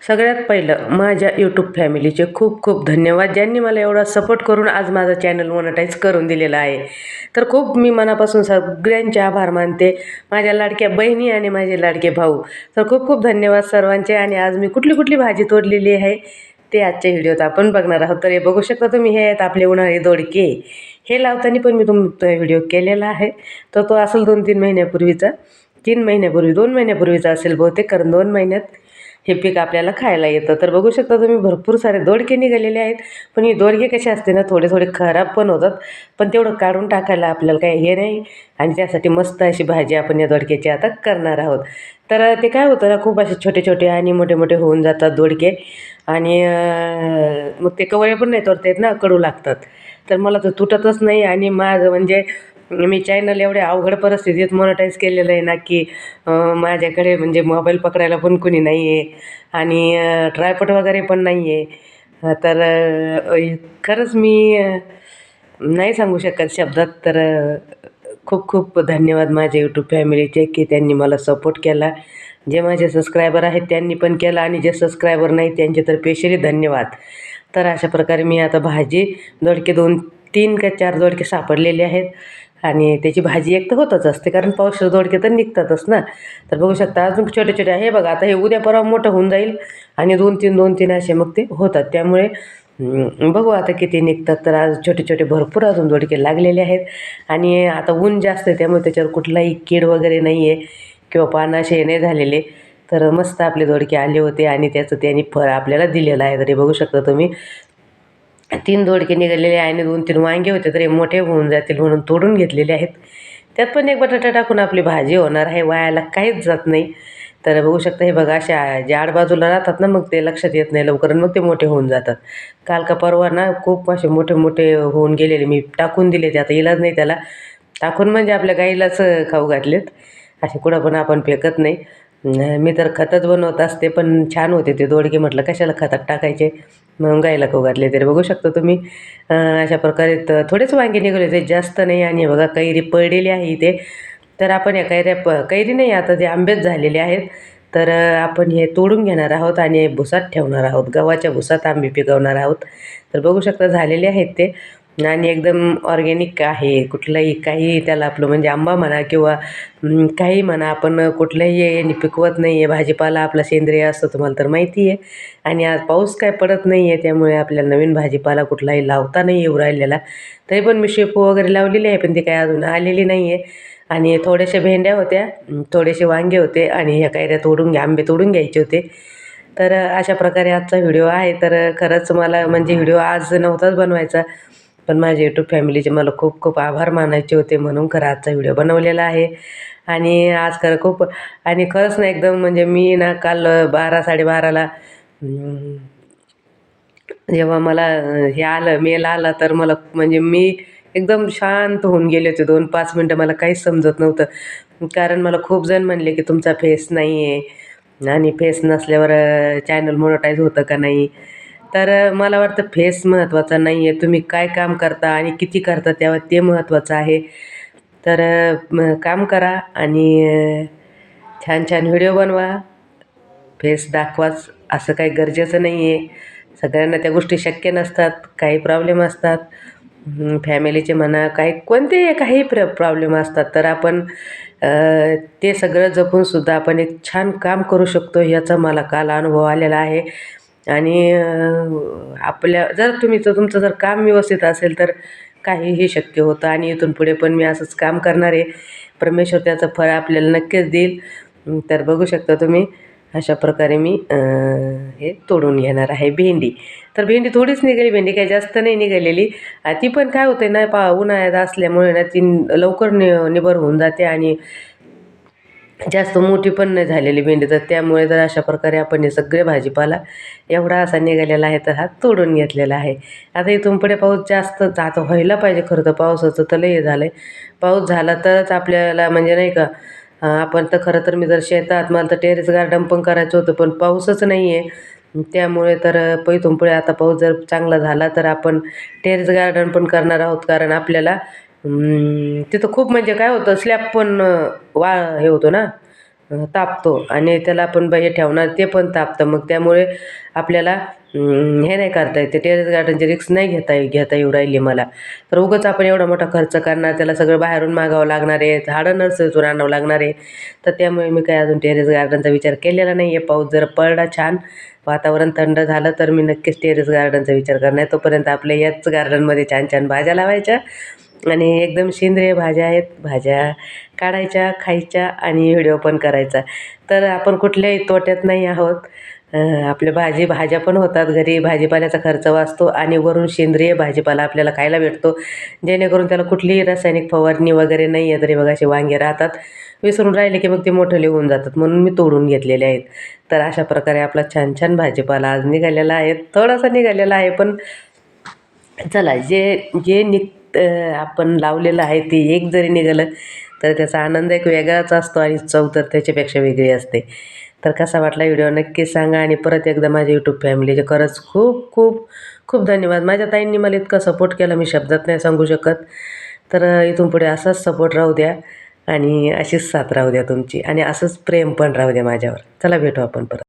सगळ्यात पहिलं माझ्या यूट्यूब फॅमिलीचे खूप खूप धन्यवाद, ज्यांनी मला एवढा सपोर्ट करून आज माझं चॅनल मोनेटाईज करून दिलेलं आहे. तर खूप मी मनापासून सगळ्यांचे आभार मानते, माझ्या लाडक्या बहिणी आणि माझे लाडके भाऊ. तर खूप खूप धन्यवाद सर्वांचे. आणि आज मी कुठली कुठली भाजी तोडलेली आहे ते आजच्या व्हिडिओत आपण बघणार आहोत. तर हे बघू शकता तुम्ही, हे आहेत आपले उन्हाळी दोडके. हे लावताना पण मी तुमचा व्हिडिओ केलेला आहे, तर तो असेल 2-3 महिन्यापूर्वीचा, 3 महिन्यापूर्वी, 2 महिन्यापूर्वीचा असेल बहुतेक, कारण 2 महिन्यात हे पीक आपल्याला खायला येतं. तर बघू शकता तुम्ही, भरपूर सारे दोडके निघालेले आहेत. पण हे दोडके कसे असते ना, थोडे थोडे खराब पण होतात, पण तेवढं काढून टाकायला आपल्याला काही हे नाही. आणि त्यासाठी मस्त अशी भाजी आपण या दोडक्याची आता करणार आहोत. तर ते काय होतं ना, खूप असे छोटे छोटे आणि मोठे मोठे होऊन जातात दोडके. आणि मग ते कवळे पण नाही तोडता येत ना, कडू लागतात. तर मला तर तुटतच नाही. आणि माझं म्हणजे मी चॅनल एवढ्या अवघड परिस्थितीत मोनेटाईज केलेलं आहे ना, की माझ्याकडे म्हणजे मोबाईल पकडायला पण कोणी नाही आहे, आणि ट्रायपॉड वगैरे पण नाही आहे. तर खरंच मी नाही सांगू शकत शब्दात. तर खूप खूप धन्यवाद माझ्या यूट्यूब फॅमिलीचे, की त्यांनी मला सपोर्ट केला. जे माझे सबस्क्रायबर आहेत त्यांनी पण केला, आणि जे सबस्क्रायबर नाही त्यांचे तर स्पेशली धन्यवाद. तर अशा प्रकारे मी आता भाजी, दोडके 2-3 का 4 दोडके सापडलेले आहेत. आणि त्याची भाजी एक तर होतच असते, कारण पावशेर दोडके तर निघतातच ना. तर बघू शकता अजून छोटे छोटे आहे बघा. आता हे उद्या परवा मोठं होऊन जाईल, आणि 2-3 असे मग ते होतात. त्यामुळे बघू आता किती निघतात. तर आज छोटे छोटे भरपूर अजून दोडके लागलेले आहेत. आणि आता ऊन जास्त आहे, त्यामुळे त्याच्यावर कुठलाही कीड वगैरे नाही आहे, किंवा पानं असे नाही झालेले. तर मस्त आपले दोडके आले होते, आणि त्याचं त्यांनी फळ आपल्याला दिलेलं आहे. तरी बघू शकता तुम्ही, 3 दोडके निघालेले आहे, आणि 2-3 वांगे होते, तर हे मोठे होऊन जातील म्हणून तोडून घेतलेले आहेत. त्यात पण एक बटाटा टाकून आपली भाजी होणार आहे, वायाला काहीच जात नाही. तर बघू शकता, हे बघा अशा जे आडबाजूला राहतात ना, मग ते लक्षात येत नाही लवकर, आणि मग ते मोठे होऊन जातात. काल का परवा ना खूप असे मोठे मोठे होऊन गेलेले, मी टाकून दिले. ते आता इलाज नाही त्याला, टाकून म्हणजे आपल्या गाईलाच खाऊ घातलेत. असे कुठं पण आपण फेकत नाही. मी तर खतच बनवत असते, पण छान होते ते दोडके, म्हटलं कशाला खतात टाकायचे, म्हणून गाईला खाऊ घातले. तरी बघू शकता तुम्ही, अशा प्रकारे थोडेच वांगे निघाले ते, जास्त नाही. आणि हे बघा कैरी पडलेली आहे इथे. तर आपण या कैरी नाही, आता ते आंबेच झालेले आहेत. तर आपण हे तोडून घेणार आहोत, आणि भुसात ठेवणार आहोत, गव्हाच्या भुसात आंबे पिकवणार आहोत. तर बघू शकता झालेले आहेत ते, आणि एकदम ऑर्गॅनिक आहे. कुठलंही काही त्याला आपलं म्हणजे आंबा म्हणा किंवा काही म्हणा, आपण कुठल्याही याने पिकवत नाही आहे. भाजीपाला आपला सेंद्रिय असतो, तुम्हाला तर माहिती आहे. आणि आज पाऊस काय पडत नाही आहे, त्यामुळे आपल्याला नवीन भाजीपाला कुठलाही लावता नाही येऊ राहिलेला. तरी पण मी शेपू वगैरे लावलेली आहे, पण ती काही अजून आलेली नाही आहे. आणि थोड्याशा भेंड्या होत्या, थोडेसे वांगे होते, आणि ह्या कैऱ्या आंबे तोडून घ्यायचे होते. तर अशा प्रकारे आजचा व्हिडिओ आहे. तर खरंच मला म्हणजे व्हिडिओ आज नव्हताच बनवायचा, पण माझ्या यूट्यूब फॅमिलीचे मला खूप खूप आभार मानायचे होते, म्हणून खरं आजचा व्हिडिओ बनवलेला आहे. आणि आज खरं खूप, आणि खरंच ना एकदम म्हणजे मी ना काल 12-12:30ला जेव्हा मला हे आलं, मेल आला, तर मला म्हणजे मी एकदम शांत होऊन गेले होते. 2-5 मिनटं मला काहीच समजत नव्हतं, कारण मला खूप जण म्हणले की तुमचा फेस नाही आहे, आणि फेस नसल्यावर चॅनल मोनेटाईज होतं का नाही. तर मला वाटतं फेस महत्त्वाचा नाही आहे, तुम्ही काय काम करता आणि किती करता तेव्हा ते महत्त्वाचं आहे. तर काम करा, आणि छान छान व्हिडिओ बनवा. फेस दाखवाच असं काही गरजेचं नाही आहे. सगळ्यांना त्या गोष्टी शक्य नसतात, काही प्रॉब्लेम असतात. फॅमिलीचे म्हणा, काही कोणतेही काही प्रॉब्लेम असतात. तर आपण ते सगळं जपूनसुद्धा आपण एक छान काम करू शकतो, याचा मला काल अनुभव आलेला आहे. आणि जर तुमचं जर काम व्यवस्थित असेल, तर काहीही शक्य होतं. आणि इथून पुढे पण मी असंच काम करणार आहे. परमेश्वर त्याचं फळ आपल्याला नक्कीच देईल. तर बघू शकता तुम्ही, अशा प्रकारे मी हे तोडून घेणार आहे भेंडी. तर भेंडी थोडीच निघाली, भेंडी काही जास्त नाही निघालेली. ती पण काय होते ना, उन्हाळ्यात असल्यामुळे ना ती लवकर निबर होऊन जाते, आणि जास्त मोठी पण नाही झालेली भेंडी. तर त्यामुळे जर अशा प्रकारे आपण हे सगळे भाजीपाला एवढा असा निघालेला आहे, तर हा तोडून घेतलेला आहे. आता इथून पुढे पाऊस जास्त आता व्हायला पाहिजे. खरं तर पावसाचं तर लय झालं आहे. पाऊस झाला तरच आपल्याला म्हणजे नाही का, आपण तर खरं तर मी जर शेतात, मला तर टेरेस गार्डन पण करायचं होतं, पण पाऊसच नाही आहे. त्यामुळे तर इथून पुढे आता पाऊस जर चांगला झाला, तर आपण टेरेस गार्डन पण करणार आहोत. कारण आपल्याला तिथं खूप म्हणजे काय होतं, स्लॅब पण हे होतो ना, तापतो आणि त्याला आपण बाह्य ठेवणार ते पण तापतं. मग त्यामुळे आपल्याला हे नाही करता येते, टेरेस गार्डनची रिस्क नाही घेता येऊ राहिली मला. तर उगाच आपण एवढा मोठा खर्च करणार, त्याला सगळं बाहेरून मागावं लागणार आहे, झाडं नर्सरीतून आणावं लागणार आहे. तर त्यामुळे मी काही अजून टेरेस गार्डनचा विचार केलेला नाही आहे. पाऊस जर पडला, छान वातावरण थंड झालं, तर मी नक्कीच टेरेस गार्डनचा विचार करणार. तोपर्यंत आपल्या याच गार्डनमध्ये छान छान भाज्या लावायच्या आणि एकदम सेंद्रिय भाज्या आहेत, भाज्या काढायच्या, खायच्या आणि व्हिडिओ पण करायचा. तर आपण कुठल्याही तोट्यात नाही आहोत. आपल्या भाज्या पण होतात घरी, भाजीपाल्याचा खर्च वाचतो आणि वरून सेंद्रिय भाजीपाला आपल्याला खायला भेटतो, जेणेकरून त्याला कुठलीही रासायनिक फवारणी वगैरे नाही आहे. तरी बघा असे वांगे राहतात, विसरून राहिले की मग ते मोठे होऊन जातात, म्हणून मी तोडून घेतलेले आहेत. तर अशा प्रकारे आपला छान छान भाजीपाला आज निघालेला आहे, थोडासा निघालेला आहे, पण चला जे जे आपण लावलेलं आहे ते एक जरी निघालं तर त्याचा आनंद एक वेगळाच असतो आणि चव तर त्याच्यापेक्षा वेगळी असते. तर कसा वाटला व्हिडिओ नक्की सांगा आणि परत एकदा माझ्या यूट्यूब फॅमिलीचे खरंच खूप खूप खूप धन्यवाद. माझ्या ताईंनी मला इतका सपोर्ट केला, मी शब्दात नाही सांगू शकत. तर इथून पुढे असाच सपोर्ट राहू द्या आणि अशीच साथ राहू द्या तुमची आणि असंच प्रेम पण राहू द्या माझ्यावर. चला भेटू आपण परत.